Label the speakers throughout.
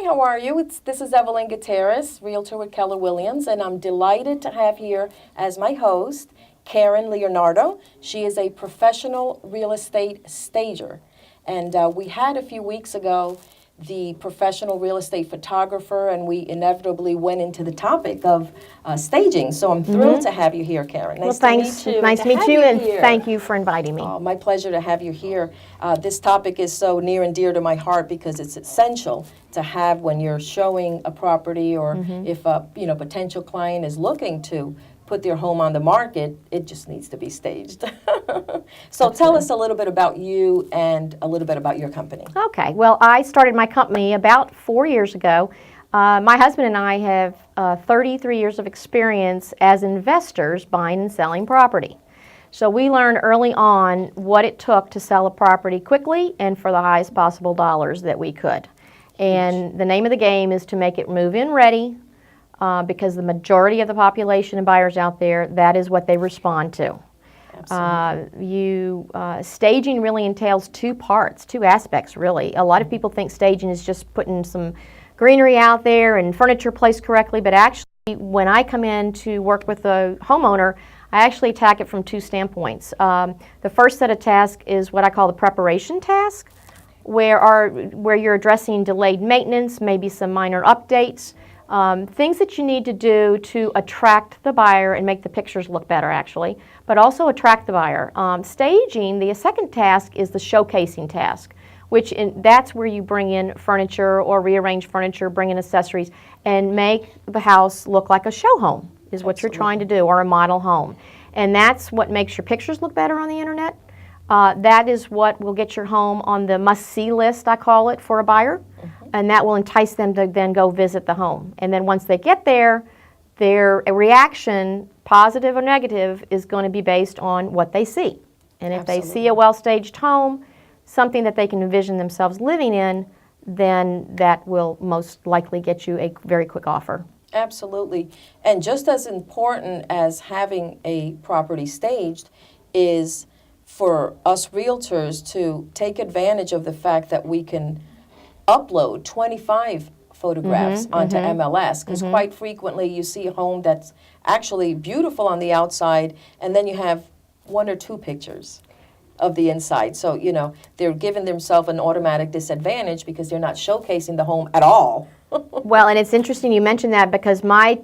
Speaker 1: how are you? This is Evelyn Gutierrez, Realtor with Keller Williams, and I'm delighted to have here as my host, Karen Leonardo. She is a professional real estate stager. And we had a few weeks ago the professional real estate photographer, and we inevitably went into the topic of staging. So I'm thrilled to have you here, Karen.
Speaker 2: Nice to meet you. Nice to meet you, and thank you for inviting me.
Speaker 1: Oh, my pleasure to have you here. This topic is so near and dear to my heart because it's essential to have when you're showing a property, or if a potential client is looking to put their home on the market, it just needs to be staged. So tell us a little bit about you and a little bit about your company.
Speaker 2: Okay, well, I started my company about 4 years ago. My husband and I have 33 years of experience as investors buying and selling property. So we learned early on what it took to sell a property quickly and for the highest possible dollars that we could. And the name of the game is to make it move-in ready, because the majority of the population and buyers out there, that is what they respond to. Staging really entails two parts, two aspects really. A lot of people think staging is just putting some greenery out there and furniture placed correctly, but actually when I come in to work with a homeowner, I actually attack it from two standpoints. The first set of tasks is what I call the preparation task, where you're addressing delayed maintenance, maybe some minor updates, things that you need to do to attract the buyer and make the pictures look better actually, but also attract the buyer. Staging, the second task, is the showcasing task, that's where you bring in furniture or rearrange furniture, bring in accessories, and make the house look like a show home is what you're trying to do, or a model home. And that's what makes your pictures look better on the internet. That is what will get your home on the must-see list, I call it, for a buyer. And that will entice them to then go visit the home. And then once they get there, their reaction, positive or negative, is going to be based on what they see. And if they see a well-staged home, something that they can envision themselves living in, then that will most likely get you a very quick offer.
Speaker 1: Absolutely. And just as important as having a property staged is for us realtors to take advantage of the fact that we can upload 25 photographs onto MLS, because quite frequently you see a home that's actually beautiful on the outside, and then you have one or two pictures of the inside. So, they're giving themselves an automatic disadvantage because they're not showcasing the home at all.
Speaker 2: Well, and it's interesting you mentioned that, because my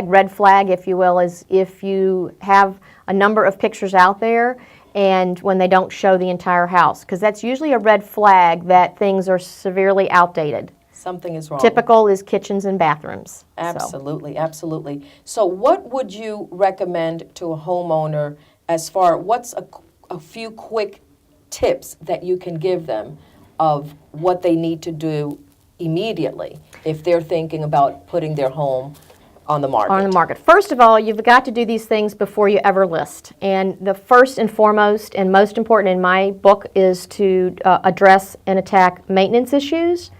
Speaker 2: red flag, if you will, is if you have a number of pictures out there and when they don't show the entire house, because that's usually a red flag that things are severely outdated.
Speaker 1: Something is wrong.
Speaker 2: Typical is kitchens and bathrooms.
Speaker 1: Absolutely, absolutely. So what would you recommend to a homeowner what's a few quick tips that you can give them of what they need to do immediately if they're thinking about putting their home on the market?
Speaker 2: First of all, you've got to do these things before you ever list. And the first and foremost and most important in my book is to address and attack maintenance issues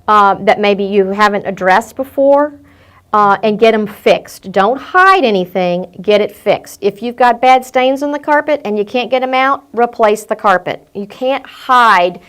Speaker 2: that maybe you haven't addressed before, and get them fixed. Don't hide anything, get it fixed. If you've got bad stains on the carpet and you can't get them out, replace the carpet. You can't hide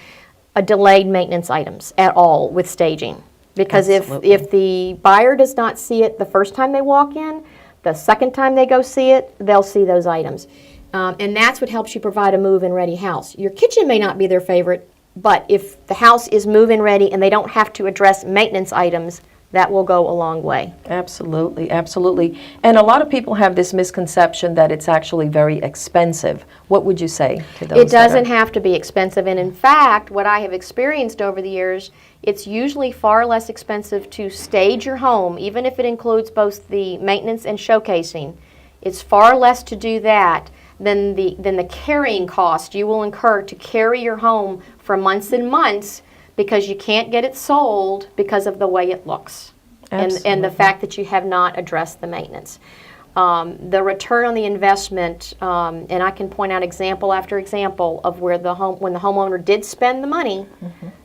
Speaker 2: delayed maintenance items at all with staging. Because if the buyer does not see it the first time they walk in, the second time they go see it, they'll see those items. And that's what helps you provide a move-in ready house. Your kitchen may not be their favorite, but if the house is move-in ready and they don't have to address maintenance items, that will go a long way.
Speaker 1: Absolutely, absolutely. And a lot of people have this misconception that it's actually very expensive. What would you say to those?
Speaker 2: It doesn't have to be expensive. And in fact, what I have experienced over the years, it's usually far less expensive to stage your home, even if it includes both the maintenance and showcasing. It's far less to do that than the carrying cost you will incur to carry your home for months and months, because you can't get it sold because of the way it looks and the fact that you have not addressed the maintenance. The return on the investment, and I can point out example after example of where when the homeowner did spend the money,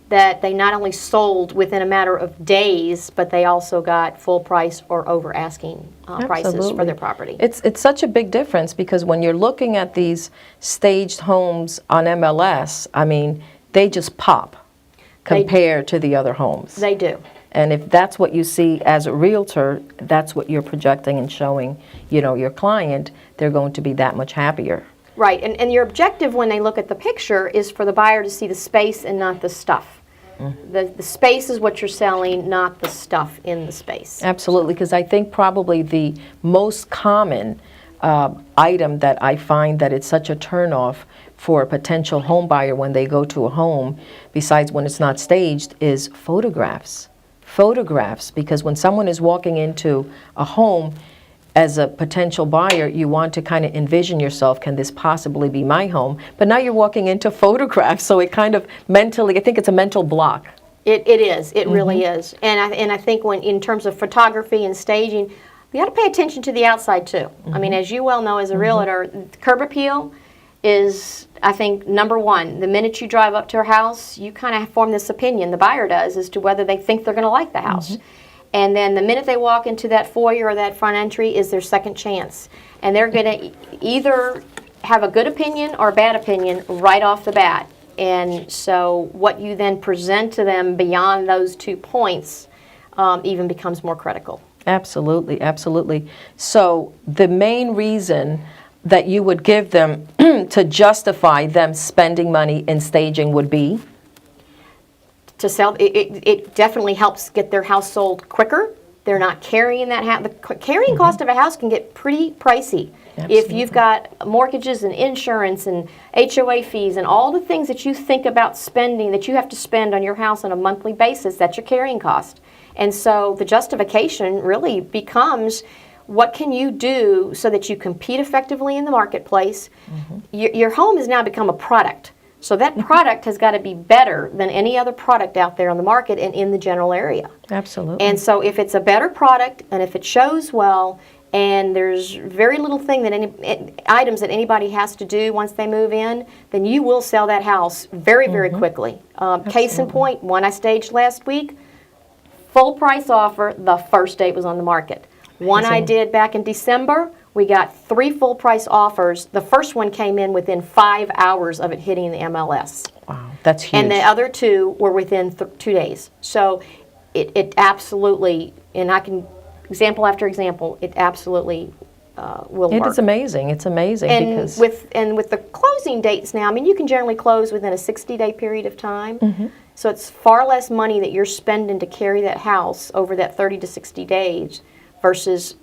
Speaker 2: that they not only sold within a matter of days, but they also got full price or over asking prices for their property.
Speaker 1: It's such a big difference, because when you're looking at these staged homes on MLS, I mean, they just pop. compared to the other homes.
Speaker 2: They do.
Speaker 1: And if that's what you see as a realtor, that's what you're projecting and showing, your client, they're going to be that much happier.
Speaker 2: Right, and your objective when they look at the picture is for the buyer to see the space and not the stuff. The space is what you're selling, not the stuff in the space.
Speaker 1: Absolutely, because I think probably the most common item that I find that it's such a turnoff for a potential home buyer when they go to a home, besides when it's not staged, is photographs. Photographs, because when someone is walking into a home as a potential buyer, you want to kind of envision yourself, can this possibly be my home? But now you're walking into photographs, so it kind of mentally, I think it's a mental block.
Speaker 2: It is. It really is. And I think when in terms of photography and staging, you got to pay attention to the outside too. I mean, as you well know as a realtor, curb appeal is, I think, number one. The minute you drive up to a house, you kind of form this opinion, the buyer does, as to whether they think they're going to like the house. And then the minute they walk into that foyer or that front entry is their second chance. And they're going to either have a good opinion or a bad opinion right off the bat. And so what you then present to them beyond those 2 points even becomes more critical.
Speaker 1: Absolutely, absolutely. So the main reason that you would give them to justify them spending money in staging would be?
Speaker 2: To sell, it definitely helps get their house sold quicker. They're not carrying that house. The carrying cost of a house can get pretty pricey.
Speaker 1: Absolutely.
Speaker 2: If you've got mortgages and insurance and HOA fees and all the things that you think about spending, that you have to spend on your house on a monthly basis, that's your carrying cost. And so the justification really becomes, what can you do so that you compete effectively in the marketplace? Your home has now become a product. So that product has got to be better than any other product out there on the market and in the general area.
Speaker 1: Absolutely.
Speaker 2: And so if it's a better product and if it shows well and there's very little thing that items that anybody has to do once they move in, then you will sell that house very, very quickly. Case in point, one I staged last week, full price offer the first day it was on the market. One I did back in December, we got 3 full price offers. The first one came in within 5 hours of it hitting the MLS.
Speaker 1: Wow, that's huge.
Speaker 2: And the other 2 were within 2 days. So it absolutely, and I can, example after example, it absolutely will work.
Speaker 1: It is amazing. It's amazing.
Speaker 2: And
Speaker 1: because
Speaker 2: with the closing dates now, I mean, you can generally close within a 60-day period of time. So it's far less money that you're spending to carry that house over that 30 to 60 days versus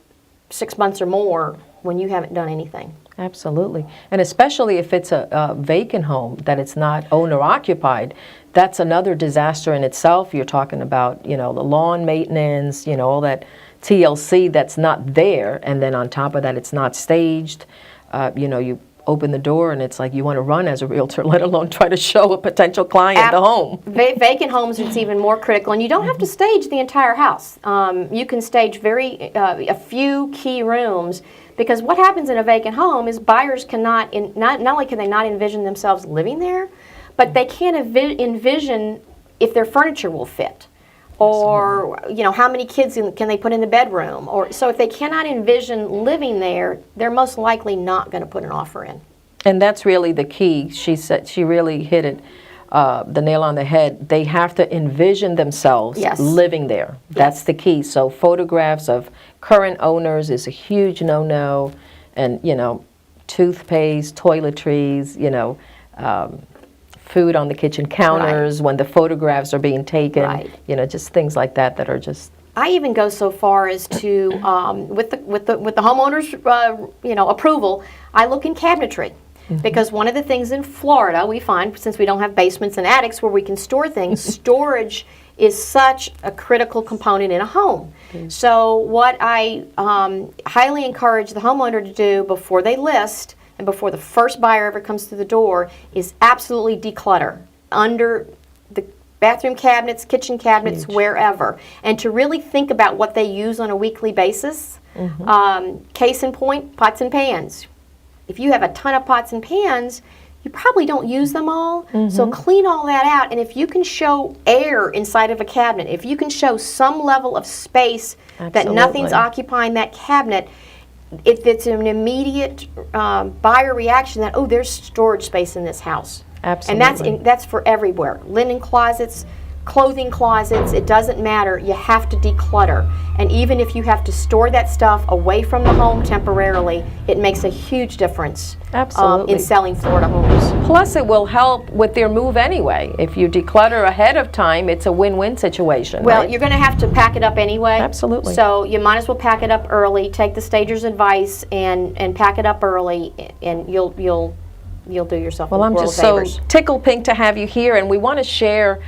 Speaker 2: 6 months or more when you haven't done anything.
Speaker 1: Absolutely. And especially if it's a vacant home, that it's not owner occupied, that's another disaster in itself. You're talking about, the lawn maintenance, all that TLC that's not there. And then on top of that, it's not staged. You open the door and it's like you want to run as a realtor, let alone try to show a potential client the home.
Speaker 2: Vacant homes, it's even more critical, and you don't have to stage the entire house. You can stage a few key rooms, because what happens in a vacant home is buyers cannot, not only can they not envision themselves living there, but they can't envision if their furniture will fit. Or, how many kids can they put in the bedroom? Or so if they cannot envision living there, they're most likely not going to put an offer in.
Speaker 1: And that's really the key. She said she really hit it, the nail on the head. They have to envision themselves living there. That's the key. So photographs of current owners is a huge no-no. And, toothpaste, toiletries, food on the kitchen counters when the photographs are being taken, just things like that that are just.
Speaker 2: I even go so far as to, with the homeowner's approval, I look in cabinetry. Because one of the things in Florida we find, since we don't have basements and attics where we can store things, storage is such a critical component in a home. So what I highly encourage the homeowner to do before they list and before the first buyer ever comes through the door is absolutely declutter under the bathroom cabinets, kitchen cabinets, wherever, and to really think about what they use on a weekly basis. Case in point, pots and pans. If you have a ton of pots and pans, you probably don't use them all, so clean all that out. And if you can show air inside of a cabinet, if you can show some level of space that nothing's occupying that cabinet, if it's an immediate buyer reaction that, oh, there's storage space in this house.
Speaker 1: Absolutely.
Speaker 2: And that's for everywhere. Linen closets, clothing closets, it doesn't matter. You have to declutter. And even if you have to store that stuff away from the home temporarily, it makes a huge difference
Speaker 1: Absolutely.
Speaker 2: in selling Florida homes.
Speaker 1: Plus, it will help with their move anyway. If you declutter ahead of time, it's a win-win situation.
Speaker 2: Well,
Speaker 1: right?
Speaker 2: you're going to have to pack it up anyway.
Speaker 1: Absolutely.
Speaker 2: So you might as well pack it up early. Take the stager's advice and pack it up early, and you'll do yourself a
Speaker 1: Well, I'm
Speaker 2: world
Speaker 1: just
Speaker 2: of favors.
Speaker 1: so tickled pink to have you here, and we want to share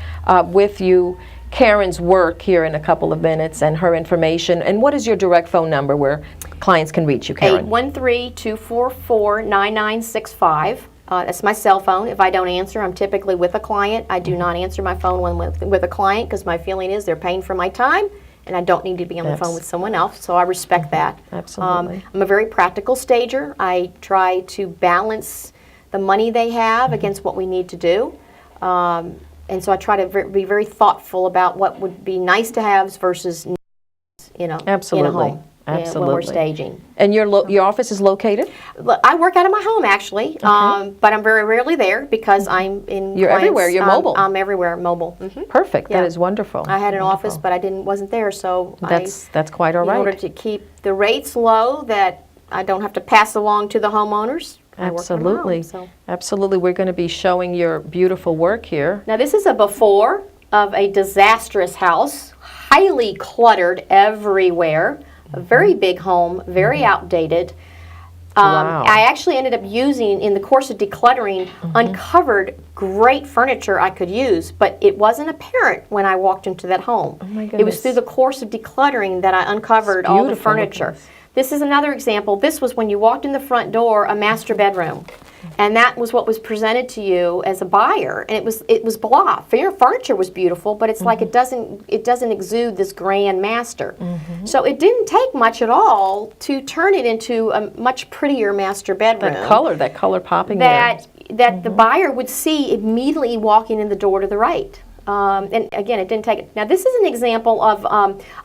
Speaker 1: with you Karen's work here in a couple of minutes and her information. And what is your direct phone number where clients can reach you, Karen?
Speaker 2: 813-244-9965. That's my cell phone. If I don't answer, I'm typically with a client. I do not answer my phone when with a client because my feeling is they're paying for my time and I don't need to be on the phone with someone else, so I respect that.
Speaker 1: Absolutely.
Speaker 2: I'm a very practical stager. I try to balance the money they have against what we need to do. And so I try to be very thoughtful about what would be nice to haves versus,
Speaker 1: Absolutely.
Speaker 2: in a home.
Speaker 1: Absolutely.
Speaker 2: When we're staging.
Speaker 1: And your office is located?
Speaker 2: Look, I work out of my home actually, but I'm very rarely there because I'm in.
Speaker 1: You're everywhere. You're mobile.
Speaker 2: I'm everywhere, mobile.
Speaker 1: Perfect.
Speaker 2: Yeah.
Speaker 1: That is wonderful.
Speaker 2: I had an office, but I wasn't there, so
Speaker 1: That's quite all
Speaker 2: in order
Speaker 1: right.
Speaker 2: to keep the rates low that I don't have to pass along to the homeowners. I work from home,
Speaker 1: Absolutely.
Speaker 2: so.
Speaker 1: Absolutely. We're going to be showing your beautiful work here.
Speaker 2: Now this is a before of a disastrous house, highly cluttered everywhere, a very big home, very outdated.
Speaker 1: Wow.
Speaker 2: I actually ended up using, in the course of decluttering, uncovered great furniture I could use, but it wasn't apparent when I walked into that home.
Speaker 1: Oh my
Speaker 2: It was
Speaker 1: goodness.
Speaker 2: through the course of decluttering that I uncovered all the
Speaker 1: beautiful looking.
Speaker 2: furniture. This is another example. This was when you walked in the front door, a master bedroom. And that was what was presented to you as a buyer. And it was blah. Your furniture was beautiful, but it's like it doesn't exude this grand master. So it didn't take much at all to turn it into a much prettier master bedroom.
Speaker 1: That color popping
Speaker 2: that the buyer would see immediately walking in the door to the right. And again, it didn't take it. Now, this is an example of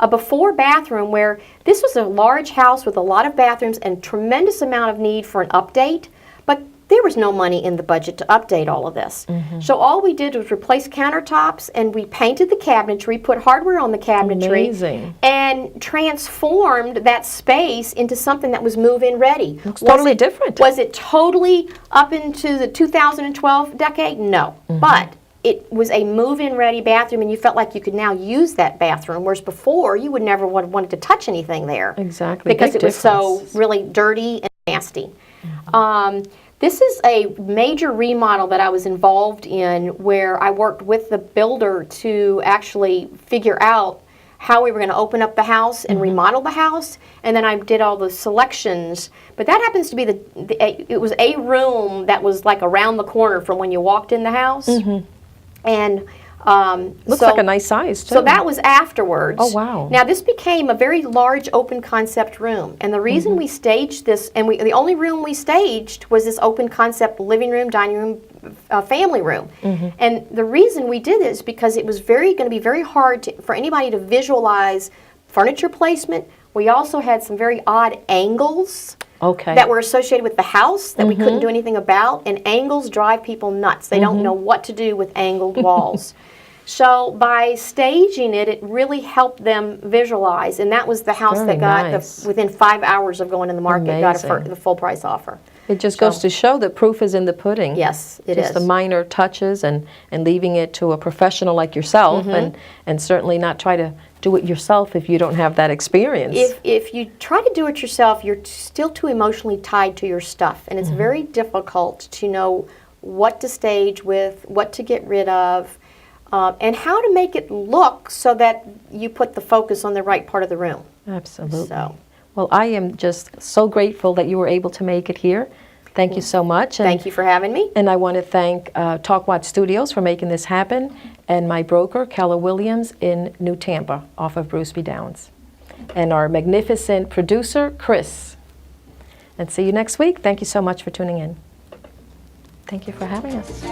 Speaker 2: a before bathroom where this was a large house with a lot of bathrooms and tremendous amount of need for an update, but there was no money in the budget to update all of this. So all we did was replace countertops and we painted the cabinetry, put hardware on the cabinetry,
Speaker 1: Amazing.
Speaker 2: and transformed that space into something that was move-in ready.
Speaker 1: Looks totally different.
Speaker 2: Was it totally up into the 2012 decade? No. But it was a move-in ready bathroom and you felt like you could now use that bathroom, whereas before you would never have wanted to touch anything there.
Speaker 1: Exactly.
Speaker 2: Because
Speaker 1: Big
Speaker 2: it was so
Speaker 1: difference.
Speaker 2: really dirty and nasty. This is a major remodel that I was involved in where I worked with the builder to actually figure out how we were going to open up the house and remodel the house, and then I did all the selections. But that happens to be it was a room that was like around the corner from when you walked in the house. And
Speaker 1: Looks like a nice size, too.
Speaker 2: so that was afterwards.
Speaker 1: Oh, wow.
Speaker 2: Now this became a very large open concept room, and the reason we staged this, and the only room we staged was this open concept living room, dining room, family room. And the reason we did this is because it was going to be very hard for anybody to visualize furniture placement. We also had some very odd angles.
Speaker 1: Okay.
Speaker 2: That were associated with the house that we couldn't do anything about, and angles drive people nuts. They don't know what to do with angled walls. So by staging it, it really helped them visualize, and that was the house
Speaker 1: Very
Speaker 2: that got
Speaker 1: nice.
Speaker 2: within 5 hours of going in the market, got
Speaker 1: Amazing.
Speaker 2: the full price offer.
Speaker 1: It just goes to show that proof is in the pudding.
Speaker 2: Yes, it
Speaker 1: Just
Speaker 2: is.
Speaker 1: the minor touches and leaving it to a professional like yourself, and certainly not try to do it yourself if you don't have that experience.
Speaker 2: If you try to do it yourself, you're still too emotionally tied to your stuff, and it's very difficult to know what to stage with, what to get rid of, and how to make it look so that you put the focus on the right part of the room.
Speaker 1: Absolutely.
Speaker 2: So,
Speaker 1: Well, I am just so grateful that you were able to make it here. Thank you so much. And,
Speaker 2: thank you for having me.
Speaker 1: And I want to thank TalkWatch Studios for making this happen, and my broker, Keller Williams, in New Tampa, off of Bruceby Downs. And our magnificent producer, Chris. And see you next week. Thank you so much for tuning in. Thank you for having us.